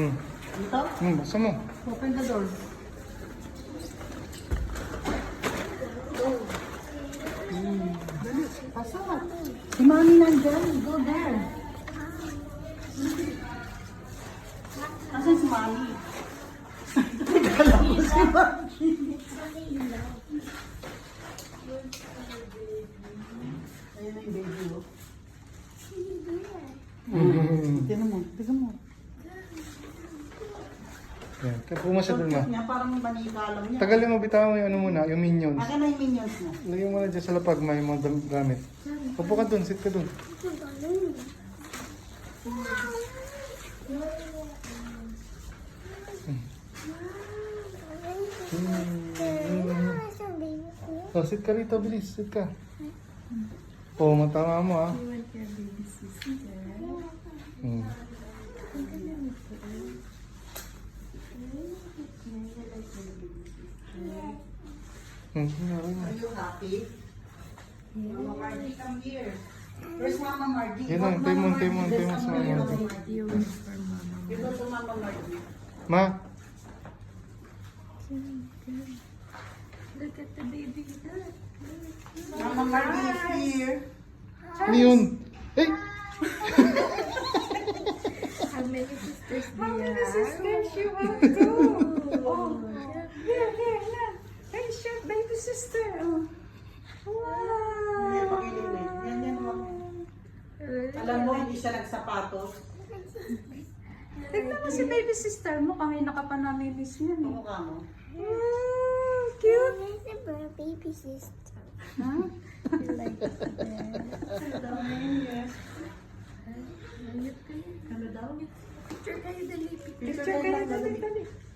Ito? Basta mo. Open the door. Dali, pasok. Si Mami nandyan. Go there. Asan si Mami? Kala ko si Mami. Ayun na yung baby mo. Tignan mo, tignan mo. Yan. Kaya pumasya dun ma. Niya, parang manika lang niya. Tagalin mo, bitawan mo yung ano muna, yung minions. Akin na yung minions mo. Lagyan mo na dyan sa lapag, may mga gamit. Upo ka dun, sit ka dun. Oh, sit ka rito, bilis, sit ka. Oh, matama mo ah. Hmm. Are you happy? Mama Margie, come here. Where's Mama Margie? Yan lang, tayo mo sa Mama Margie. You go to Mama Margie. Ma, Look at the baby. Mama Margie is here. ano yun? Eh! How many sisters do How you many have? sisters you have too? Oh, here, look. Hey, shoot, baby sister. Oh. Yan, Wow. makinig. Yan, ma'am. Alam mo, hindi siya nagsapatos. Tignan mo si baby sister mo. Kanina ka pa namimiss niya. Ang mukha mo. Wow, cute. Baby sister. Huh? Like Ano daw? picture kayo dali. Picture kayo, dali, dali.